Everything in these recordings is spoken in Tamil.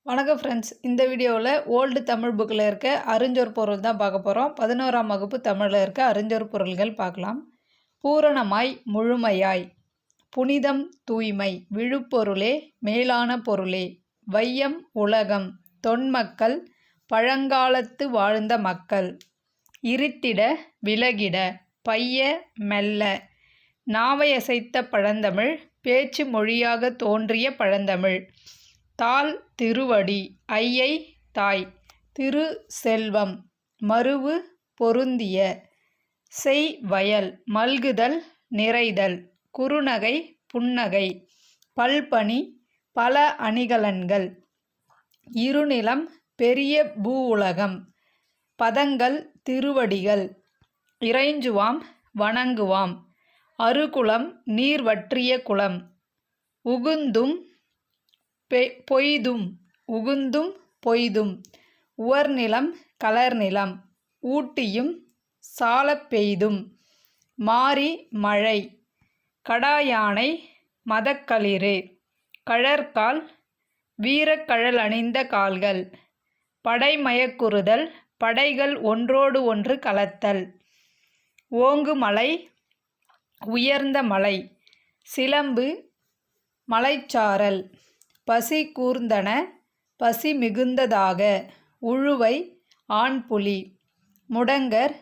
வணக்கம் ஃப்ரெண்ட்ஸ். இந்த வீடியோவில் ஓல்டு தமிழ் புக்கில் இருக்க அறிஞ்சொர் பொருள் தான் பார்க்க போகிறோம். 11ஆம் வகுப்பு தமிழில் இருக்க அறிஞ்சொர் பொருள்கள் பார்க்கலாம். பூரணமாய், முழுமையாய், புனிதம், தூய்மை, விழுப்பொருளே, மேலான பொருளே, வையம், உலகம், தொன்மக்கள், பழங்காலத்து வாழ்ந்த மக்கள், இருட்டிட, விலகிட, பைய, மெல்ல, நாவையசைத்த பழந்தமிழ், பேச்சு மொழியாக தோன்றிய பழந்தமிழ், தாள் திருவடி, ஐயை தாய், திரு செல்வம், மருவு பொருந்திய, செய் வயல், மல்குதல், நிறைதல், குறுநகை, புன்னகை, பல்பணி, பல அணிகலன்கள், இருநிலம், பெரிய பூவுலகம், பதங்கள், திருவடிகள், இறைஞ்சுவாம், வணங்குவாம், அருகுளம், நீர் வற்றிய குளம், உகுந்தும் பொய்தும், உகுந்தும் பொய்தும், உவர்நிலம், கலர்நிலம், ஊட்டியும், சாலப் பெய்தும், மாரி, மழை, கடாயானை, மதக்களிறு, கழற்கால், வீரக்கழல் அணிந்த கால்கள், படைமயக்குறுதல், படைகள் ஒன்றோடு ஒன்று கலத்தல், ஓங்குமலை, உயர்ந்த மலை, சிலம்பு, மலைச்சாரல், பசி கூர்ந்தன, பசி மிகுந்ததாக, உழுவை, ஆண்புலி, முடங்கர்,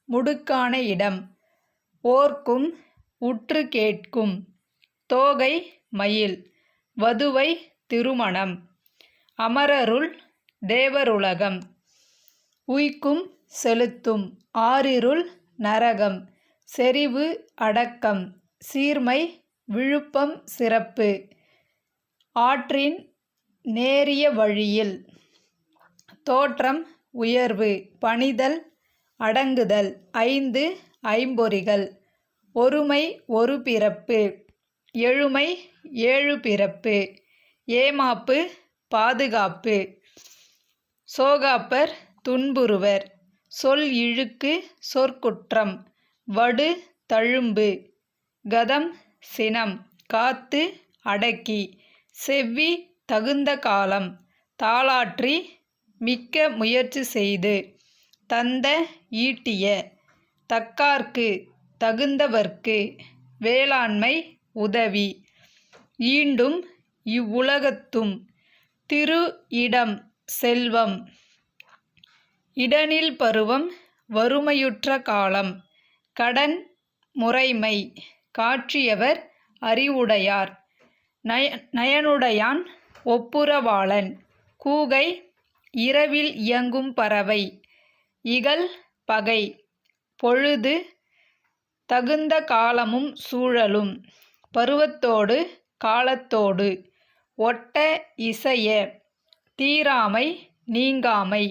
முடுக்கான இடம், ஓர்க்கும், உற்று கேட்கும், தோகை, மயில், வதுவை, திருமணம், அமரருள், தேவருலகம், உய்க்கும், செலுத்தும், ஆரிருள், நரகம், செறிவு, அடக்கம், சீர்மை, விழுப்பம், சிறப்பு, ஆற்றின் நேரிய வழியில், தோற்றம், உயர்வு, பணிதல், அடங்குதல், ஐந்து, ஐம்பொறிகள், ஒருமை, ஒரு பிறப்பு, எழுமை, ஏழு பிறப்பு, ஏமாப்பு, பாதுகாப்பு, சோகாப்பர், துன்புறுவர், சொல் இழுக்கு, சொற்குற்றம், வடு, தழும்பு, கதம், சினம், காத்து, அடக்கி, செவ்வி, தகுந்த காலம், தாளாற்றி, மிக்க முயற்சி செய்து, தந்த, ஈட்டிய, தக்கார்க்கு, தகுந்தவர்க்கு, வேளாண்மை, உதவி, ஈண்டும், இவ்வுலகத்தும், திரு இடம், செல்வம், இடனில் பருவம், வறுமையுற்ற காலம், கடன், முறைமை, காட்சியவர், அறிவுடையார், நயனுடையான், ஒப்புரவாளன், கூகை, இரவில் இயங்கும் பறவை, இகல், பகை, பொழுது, தகுந்த காலமும் சூழலும், பருவத்தோடு, காலத்தோடு, ஒட்ட, இசைய, தீராமை, நீங்காமை,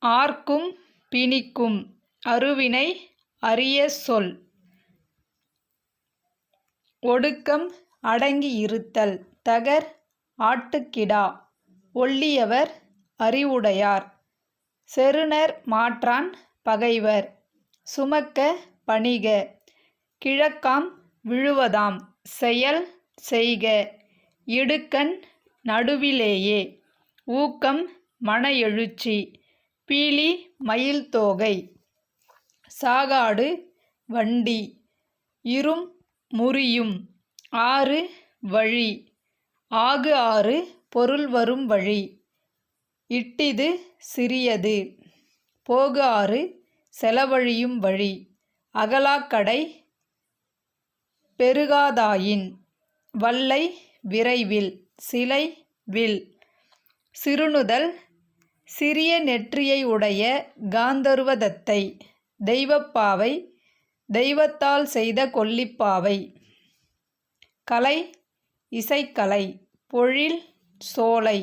ஆர்க்கும், பிணிக்கும், அருவினை, அரிய சொல், ஒடுக்கம், அடங்கி இருத்தல், தகர், ஆட்டுக்கிடா, ஒள்ளியவர், அறிவுடையார், செருணர், மாற்றான், பகைவர், சுமக்க, பணிக, கிழக்காம், விழுவதாம், செயல், செய்க, இடுக்கண், நடுவிலேயே, ஊக்கம், மன எழுச்சி, பீலி, மயில் தோகை, சாகாடு, வண்டி, இரும், முறியும், ஆறு, வழி, ஆகு ஆறு, பொருள் வரும் வழி, இட்டிது, சிறியது, போகு ஆறு, செலவழியும் வழி, அகலாக்கடை, பெருகாதாயின், வல்லை, விரைவில், சிலை, வில், சிறுணுதல், சிறிய நெற்றியை உடைய காந்தர்வதத்தை, தெய்வப்பாவை, தெய்வத்தால் செய்த கொல்லிப்பாவை, கலை, இசைக்கலை, பொழில், சோலை,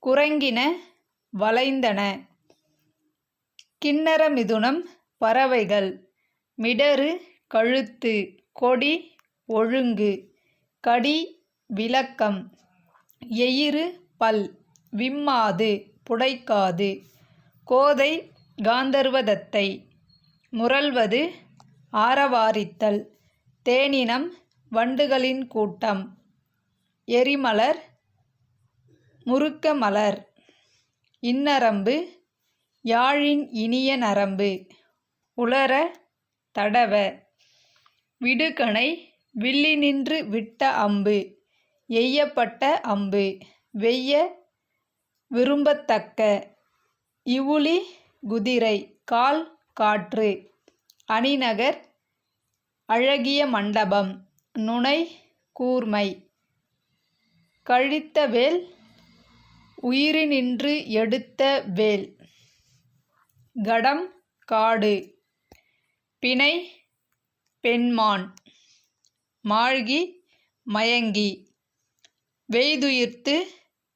குரங்கின, வளைந்தன, கிண்ணற மிதுனம், பறவைகள், மிடறு, கழுத்து, கொடி, ஒழுங்கு, கடி, விளக்கம், எயிறு, பல், விம்மாது, புடைக்காது, கோதை, காந்தர்வதத்தை, முரல்வது, ஆரவாரித்தல், தேனினம், வண்டுகளின் கூட்டம், எரிமலர் முருக்க மலர். இன்னரம்பு யாழின் இனிய நரம்பு. உளர தடவ. விடுகணை வில்லினின்று விட்ட அம்பு. எய்யப்பட்ட அம்பு. வெய்ய விரும்பத்தக்க. இவுளி குதிரை. கால் காற்று. அணிநகர் அழகிய மண்டபம். நுனை கூர்மை. கழித்த வேல் உயிரினின்று எடுத்த வேல். கடம் காடு. பிணை பெண்மான். மாழ்கி மயங்கி. வெய்துயிர்த்து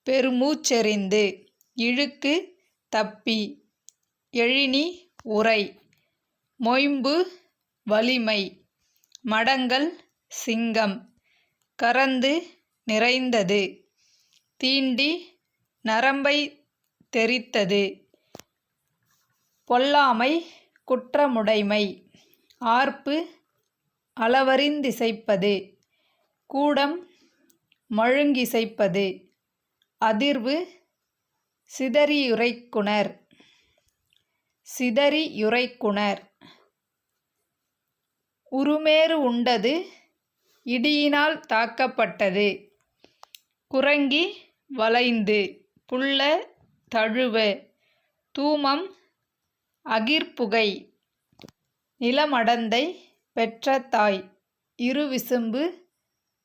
பெருமூச்செறிந்து. இழுக்கு தப்பி. எழினி உரை. மொய்ம்பு வலிமை. மடங்கல் சிங்கம். கரந்து நிறைந்தது. தீண்டி நரம்பை தெரித்தது. பொல்லாமை குற்றமுடைமை. ஆர்ப்பு அளவறிந்திசைப்பது. கூடம் மழுங்கிசைப்பது. அதிர்வு சிதறியுரைக்குணர். சிதறியுரைக்குணர். உருமேறு உண்டது. இடியினால் தாக்கப்பட்டது. குறங்கி வளைந்து. புல்ல தழுவ. தூமம் அகிற்புகை. நிலமடந்தை பெற்ற தாய். இருவிசும்பு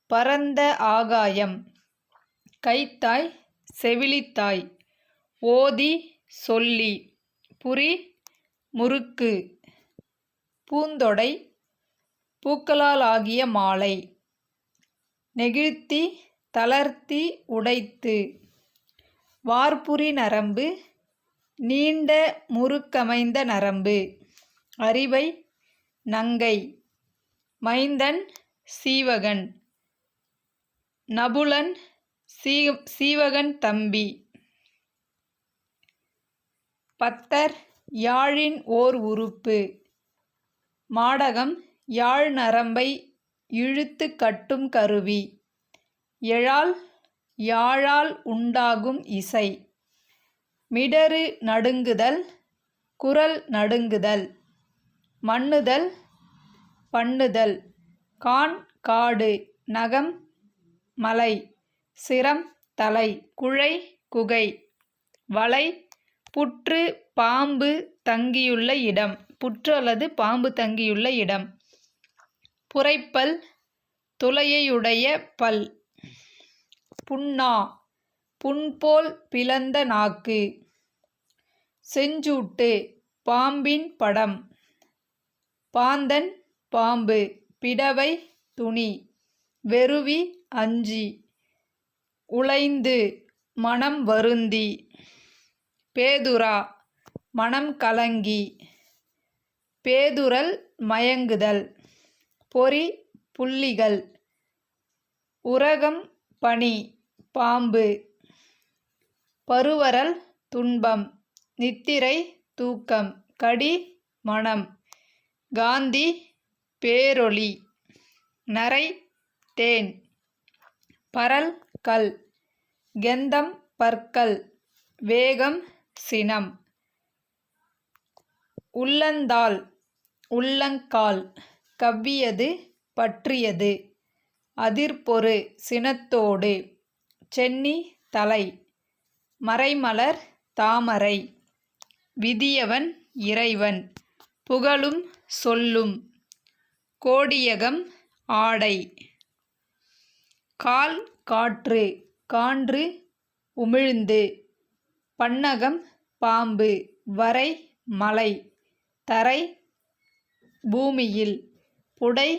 பரந்த ஆகாயம். கைத்தாய் செவிலித்தாய். ஓதி சொல்லி. புரி முருக்கு. பூந்தொடை பூக்களாலாகிய மாலை. நெகிழ்த்தி தளர்த்தி உடைத்து. வார்புரி நரம்பு நீண்ட முருக்கமைந்த நரம்பு. அரிவை நங்கை. மைந்தன் சீவகன். நபுலன் சீவகன் தம்பி. பத்தர் யாழின் ஓர் உறுப்பு. மாடகம் யாழ் நரம்பை இழுத்து கட்டும் கருவி. எழால் யாழால் உண்டாகும் இசை. மிடறு நடுங்குதல். குரல் நடுங்குதல். மன்னுதல் பண்ணுதல். கான் காடு. நகம் மலை. சிரம் தலை. குழை குகை. வலை புற்று பாம்பு தங்கியுள்ள இடம். புற்று அல்லது பாம்பு தங்கியுள்ள இடம். புரைப்பல் துளையையுடைய பல். புண்ணா புண்போல் பிளந்த நாக்கு. செஞ்சூட்டு பாம்பின் படம். பாந்தன் பாம்பு. பிடவை துணி. வெருவி அஞ்சி. உலைந்து மனம் வருந்தி. பேதுரா மனம் கலங்கி. பேதுரல் மயங்குதல். பொறி புள்ளிகள். உரகம் பனி. பாம்பு. பருவரல் துன்பம். நித்திரை தூக்கம். கடி மனம். காந்தி பேரொளி. நரை தேன். பரல் கல். கெந்தம் பற்கள். வேகம் சினம். உள்ளந்தாள் உள்ளங்கால். கவ்வியது பற்றியது. அதிர்பொரு சினத்தோடு. சென்னி தலை. மறைமலர் தாமரை. விதியவன் இறைவன். புகழும் சொல்லும். கோடியகம் ஆடை. கால் காற்று. கான்று உமிழ்ந்து. பன்னகம் பாம்பு. வரை மலை. தரை பூமியில். புடை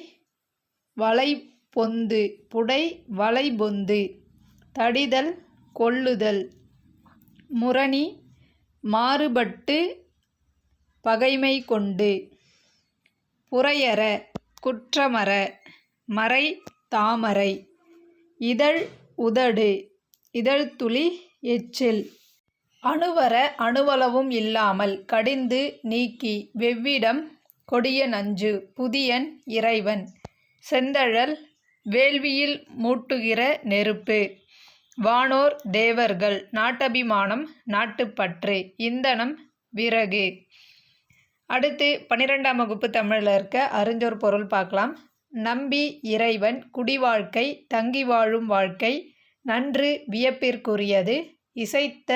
வளைபொந்து. புடை வளைபொந்து. தடிதல் கொல்லுதல். முரணி மாறுபட்டு பகைமை கொண்டு. புரையற குற்றமற. மறை தாமரை. இதழ் உதடு. இதழ்துளி எச்சில். அணுவர அணுவளவும் இல்லாமல். கடிந்து நீக்கி. வெவ்விடம் கொடிய நஞ்சு. புதியன் இறைவன். செந்தழல் வேள்வியில் மூட்டுகிற நெருப்பு. வானோர் தேவர்கள் நாட்டபிமானம் நாட்டுப்பற்று இந்தனம் விறகு. அடுத்து 12ஆம் வகுப்பு தமிழில் இருக்க அறிஞ்சொர் பொருள் பார்க்கலாம். நம்பி இறைவன் குடிவாழ்க்கை தங்கி வாழும் வாழ்க்கை நன்று வியப்பிற்குரியது இசைத்த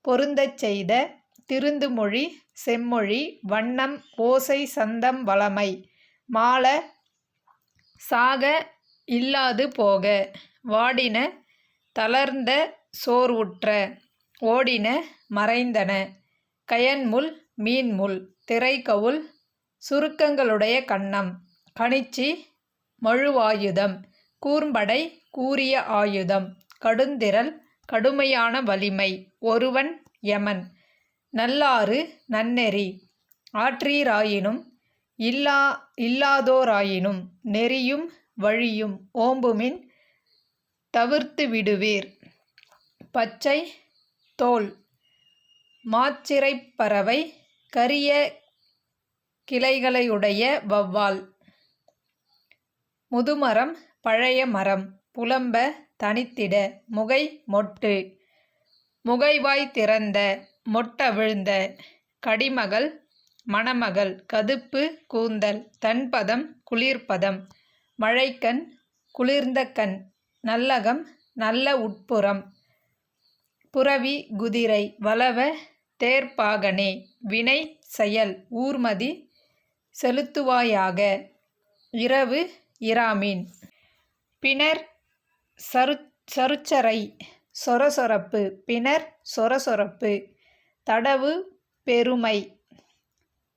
பொருந்தச் செய்த திருந்துமொழி செம்மொழி வண்ணம் ஓசை சந்தம் வளமை மாள சாக இல்லாது போக வாடின தளர்ந்த சோர்வுற்ற ஓடின மறைந்தன கயன்முள் மீன்முள் திரைக்கவுள் சுருக்கங்களுடைய கன்னம் கணிச்சி மழுவாயுதம் கூர்ம்படை கூரிய ஆயுதம் கடுந்திரள் கடுமையான வலிமை ஒருவன் யமன் நல்லாறு நன்னெறி ஆற்றீராயினும் இல்லாதோராயினும் நெறியும் வழியும் ஓம்புமின் தவிர்த்து விடுவீர். பச்சை தோல் மாச்சிறைப் பறவை கரிய கிளைகளையுடைய வௌவால். முதுமரம் பழைய மரம் புலம்ப தனித்திட முகை மொட்டு முகைவாய் திறந்த மொட்டவிழ்ந்த கடிமகள் மணமகள் கதுப்பு கூந்தல் தன்பதம் குளிர்பதம் மழைக்கண் குளிர்ந்த கண் நல்லகம் நல்ல உட்புறம் புரவி குதிரை வளவ தேர்ப்பாகனே வினை செயல் ஊர்மதி செலுத்துவாயாக இரவு இராமீன். பிணர் சருச்சரை சொரசொரப்பு பிணர் சொரசொரப்பு தடவு பெருமை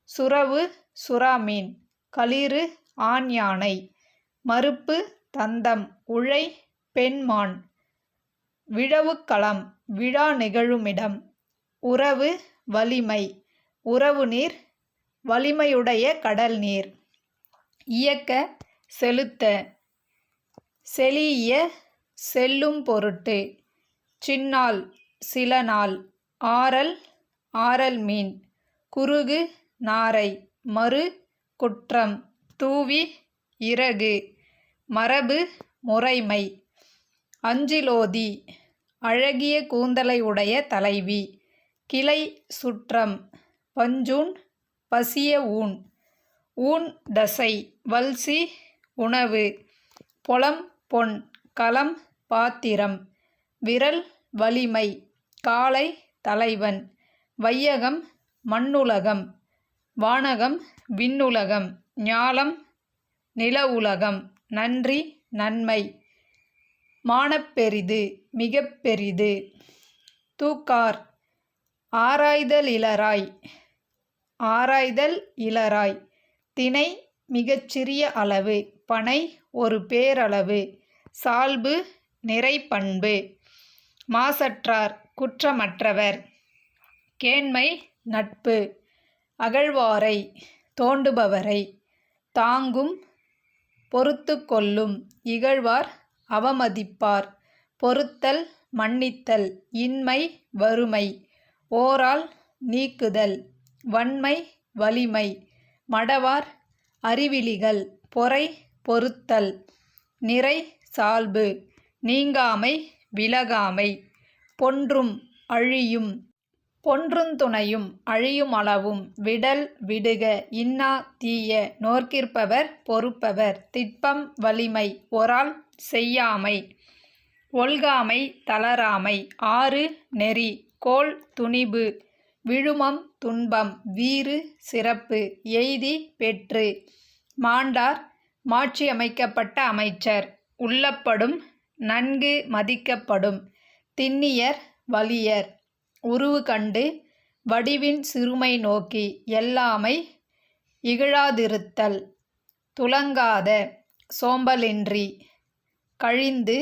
சுறவு சுறாமீன் களிறு ஆண் யானை மருப்பு தந்தம் உழை பெண்மான் விழவுக்களம் விழா நிகழுமிடம் உறவு வலிமை உறவு நீர் வலிமையுடைய கடல் நீர் இயக்க செலுத்த செலிய செல்லும் பொருட்டு சின்னாள் சில நாள் ஆரல் மீன் குருகு நாரை மறு குற்றம் தூவி இறகு மரபு முறைமை அஞ்சிலோதி அழகிய கூந்தலை உடைய தலைவி கிளை சுற்றம் பஞ்சூன் பசிய ஊன் தசை வல்சி உணவு பொலம் பொன் களம் பாத்திரம் விரல் வலிமை காளை தலைவன் வையகம் மண்ணுலகம் வானகம் விண்ணுலகம் ஞாலம் நில உலகம் நன்றி நன்மை மானப்பெரிது மிகப் பெரிது தூக்கார் ஆராய்தல் இலராய் திணை மிகச்சிறிய அளவு பனை ஒரு பேரளவு சால்பு நிறைப்பண்பு மாசற்றார் குற்றமற்றவர் கேண்மை நட்பு அகழ்வாரை தோண்டுபவரை தாங்கும் பொறுத்து கொள்ளும் இகழ்வார் அவமதிப்பார் பொறுத்தல் மன்னித்தல் இன்மை வறுமை ஓரால் நீக்குதல் வன்மை வலிமை மடவார் அறிவிலிகள் பொறை பொறுத்தல் நிறை சால்பு நீங்காமை விலகாமை பொன்றும் அழியும் பொன்றுந்துணையும் அழியும் அளவும் விடல் விடுக இன்னா தீய நோர்க்கிற்பவர் பொறுப்பவர் திட்பம் வலிமை ஒரால் செய்யாமை ஒல்காமை தளராமை ஆறு நெறி கோல் துணிபு விழுமம் துன்பம் வீறு சிறப்பு எய்தி பெற்று மாண்டார் மாட்சியமைக்கப்பட்ட அமைச்சர் உள்ளப்படும் நன்கு மதிக்கப்படும் திண்ணியர் வலியர் உருவு கண்டு வடிவின் சிறுமை நோக்கி எல்லாமை இகழாதிருத்தல் துலங்காத சோம்பலின்றி கழிந்து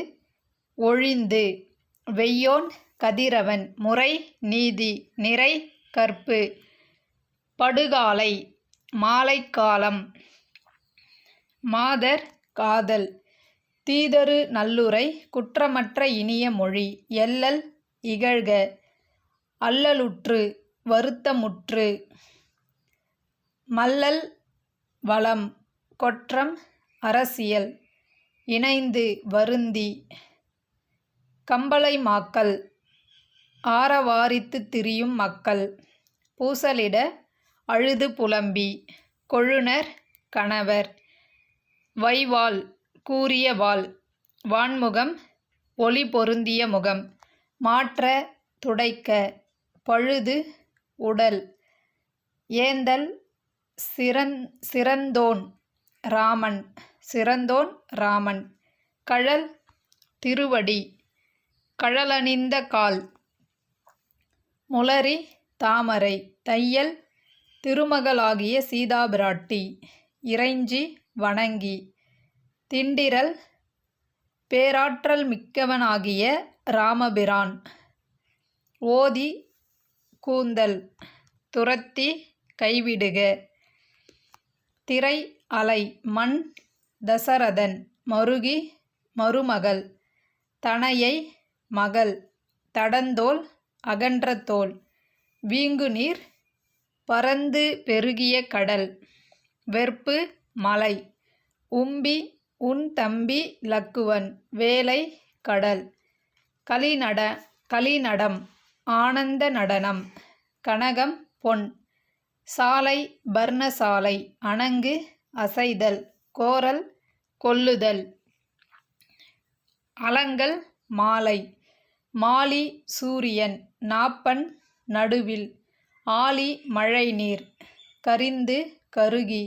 ஒழிந்து வெய்யோன் கதிரவன் முறை நீதி நிறை கற்பு படுகாலை மாலைக்காலம் மாதர் காதல் தீதரு நல்லுரை குற்றமற்ற இனிய மொழி எள்ளல் இகழ்க அல்லலுற்று வருத்தமுற்று மல்லல் வளம் கொற்றம் அரசியல் இணைந்து வருந்தி. கம்பலை மாக்கள் ஆரவாரித்துத் திரியும் மக்கள் பூசலிட அழுது புலம்பி. கொழுநர் கணவர் வைவாள் கூரிய வாள் வான்முகம் ஒளி பொருந்திய முகம் மாற்ற துடைக்க பழுது உடல் ஏந்தல் சிறந்தோன் ராமன் கழல் திருவடி கழலணிந்த கால் முளரி தாமரை தையல் திருமகளாகிய சீதாபிராட்டி இறைஞ்சி வணங்கி. திண்டிறல் பேராற்றல் மிக்கவனாகிய ராமபிரான் ஓதி கூந்தல் துரத்தி கைவிடுக. திரை அலை மண் தசரதன் மருகி மருமகள் தனையை மகள் தடந்தோள் அகன்ற தோள் வீங்குநீர் பரந்து பெருகிய கடல் வெற்பு மலை உம்பி உன் தம்பி லக்குவன் வேலை கடல் களிநடம் ஆனந்த நடனம் கனகம் பொன் சாலை பர்ணசாலை அணங்கு அசைதல் கோரல் கொல்லுதல் அலங்கல் மாலை மாலி சூரியன் நாப்பண் நடுவில் ஆழி மழைநீர் கரிந்து கருகி.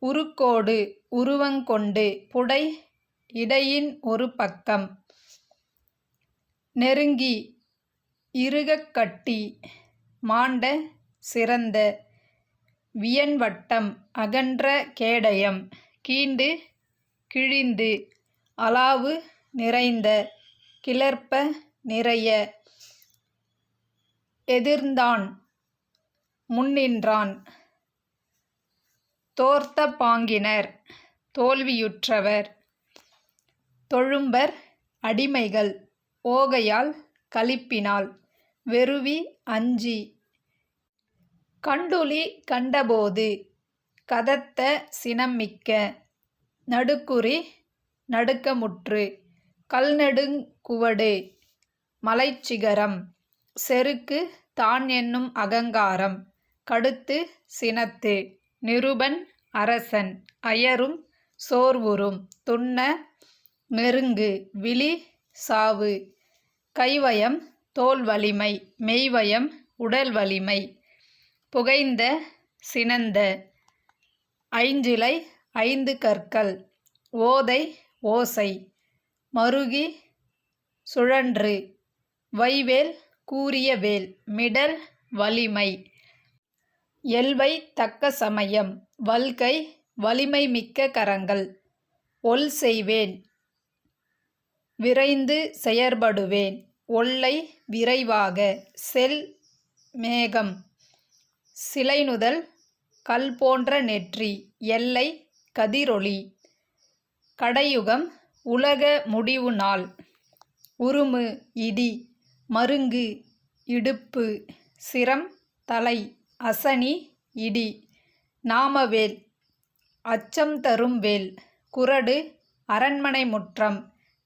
உருக்கோடு உருவங்கொண்டு புடை இடையின் ஒரு பக்கம் நெருங்கி இறுகக் கட்டி. மாண்ட சிறந்த வியன்வட்டம் அகன்ற கேடயம் கீண்டு கிழிந்து. அலாவு நிறைந்த கிளர்ப்ப நிறைய எதிர்ந்தான் முன்னின்றான். தோர்த்த பாங்கினர் தோல்வியுற்றவர் தொழும்பர் அடிமைகள் ஓகையால் களிப்பினால் வெருவி அஞ்சி. கண்டுளி கண்டபோது கதத்த சினம்மிக்க நடுக்குறி நடுக்கமுற்று. கல்நெடுங் குவடு மலைச்சிகரம் செருக்கு தான் என்னும் அகங்காரம் கடுத்து சினத்து. நிருபன் அரசன் அயரும் சோர்வுறும் துன்ன நெருங்கு விழி சாவு. கைவயம் தோள் வலிமை மெய்வயம் உடல் வலிமை புகைந்த சினந்த. ஐஞ்சிலை ஐந்து கற்கள் ஓதை ஓசை மருகி சுழன்று. வைவேல் கூரிய வேல் மிடல் வலிமை எல்வை தக்க சமயம் வல்கை வலிமை மிக்க கரங்கள். ஒல் செய்வேன் விரைந்து செயற்படுவேன் ஒல்லை விரைவாக செல் மேகம். சிலைநுதல் கல் போன்ற நெற்றி எல்லை கதிரொளி. கடையுகம் உலக முடிவு நாள். உறுமு இடி மருங்கு இடுப்பு சிரம் தலை அசனி இடி. நாமவேல் அச்சம் தரும் வேல். குறடு அரண்மனை முற்றம்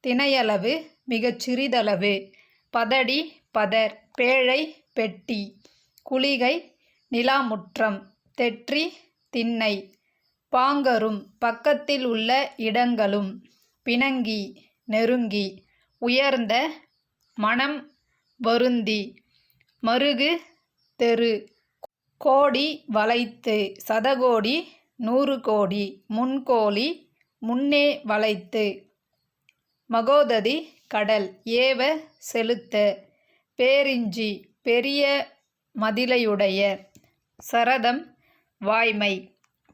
தினையளவு மிகச் சிறிதளவு. பதடி பதர் பேழை பெட்டி. குளிகை நிலாமுற்றம் தெற்றி திண்ணை. பாங்கரும் பக்கத்தில் உள்ள இடங்களும். பிணங்கி நெருங்கி உயர்ந்த மனம் வருந்தி. மருகு தெரு கோடி வளைத்து சதகோடி 100 கோடி முன்கோலி முன்னே வளைத்து. மகோததி கடல் ஏவ செலுத்த. பேரிஞ்சி பெரிய மதிலையுடைய. சரதம் வாய்மை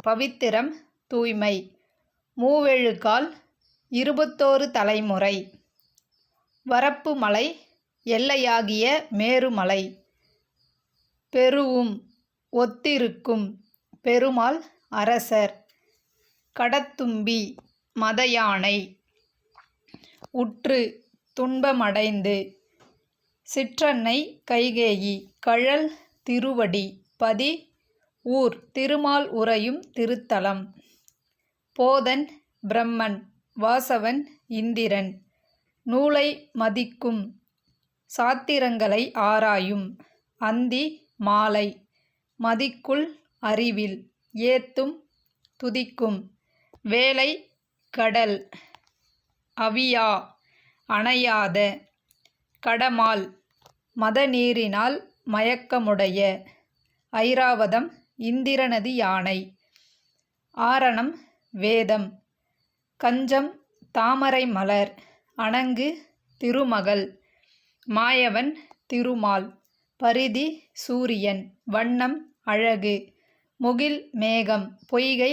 பவித்திரம் தூய்மை. மூவெழுகால் 21 தலைமுறை. வரப்பு மலை எல்லையாகிய மேருமலை. பெருவும் ஒத்திருக்கும் பெருமாள் அரசர். கடத்தும்பி மதயானை உற்று துன்பமடைந்து. சிற்றன்னை கைகேயி கழல் திருவடி பதி ஊர் திருமால் உறையும் திருத்தலம். போதன் பிரம்மன் வாசவன் இந்திரன். நூலை மதிக்கும் சாத்திரங்களை ஆராயும் அந்தி மாலை மதிக்குள் அறிவில் ஏத்தும் துதிக்கும் வேலை கடல் அவியா அணையாத கடமால் மதநீரினால் மயக்கமுடைய ஐராவதம் இந்திரனது யானை. ஆரணம் வேதம் கஞ்சம் தாமரை மலர் அணங்கு திருமகள் மாயவன் திருமால். பரிதி சூரியன் வண்ணம் அழகு முகில் மேகம் பொய்கை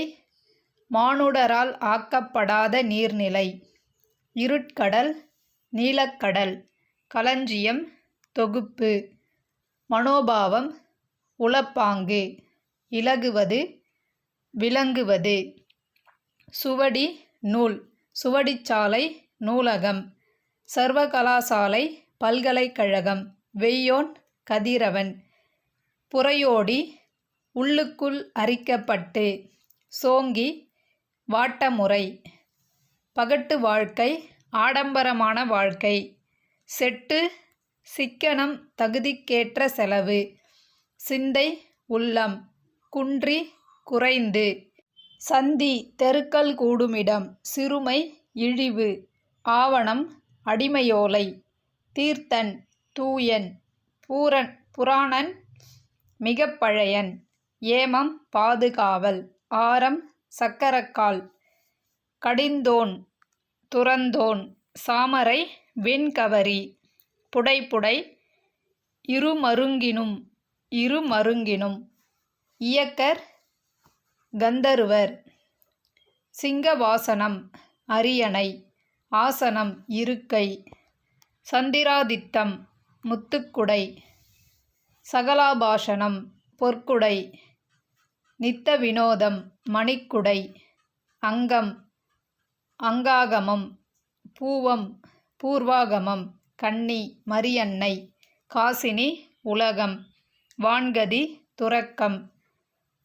மானுடரால் ஆக்கப்படாத நீர்நிலை. இருட்கடல் நீலக்கடல் களஞ்சியம் தொகுப்பு மனோபாவம் உளப்பாங்கு இலகுவது விளங்குவது. சுவடி நூல் சுவடிச்சாலை நூலகம் சர்வகலாசாலை பல்கலைக்கழகம். வெய்யோன் கதிரவன். புறையோடி உள்ளுக்குள் அரிக்கப்பட்டு சோங்கி வாட்டமுறை. பகட்டு வாழ்க்கை ஆடம்பரமான வாழ்க்கை. செட்டு சிக்கனம் தகுதிக்கேற்ற செலவு. சிந்தை உள்ளம் குன்றி குறைந்து. சந்தி தெருக்கள் கூடுமிடம். சிறுமை இழிவு. ஆவணம் அடிமையோலை. தீர்த்தன் தூயன். புராணன் மிகப் பழையன். ஏமம் பாதுகாவல். ஆரம் சக்கரக்கால். கடிந்தோன் துறந்தோன். சாமரை வெண்கவரி. புடைப்புடை இருமருங்கினும். இயக்கர் கந்தருவர். சிங்கவாசனம் அரியணை. ஆசனம் இருக்கை. சந்திராதித்தம் முத்துக்குடை. சகலாபாஷணம் பொற்குடை. நித்த வினோதம் மணிக்குடை. அங்கம் அங்காகமம். பூவம் பூர்வாகமம். கன்னி மரியன்னை. காசினி உலகம். வான்கதி துறக்கம்.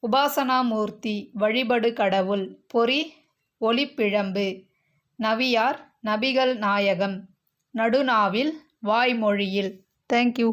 உபாசனாமூர்த்தி வழிபடு கடவுள். பொறி ஒளிப்பிழம்பு. நவியார் நபிகள் நாயகம். நடுநாவில் வாய்மொழியில். தேங்க்யூ.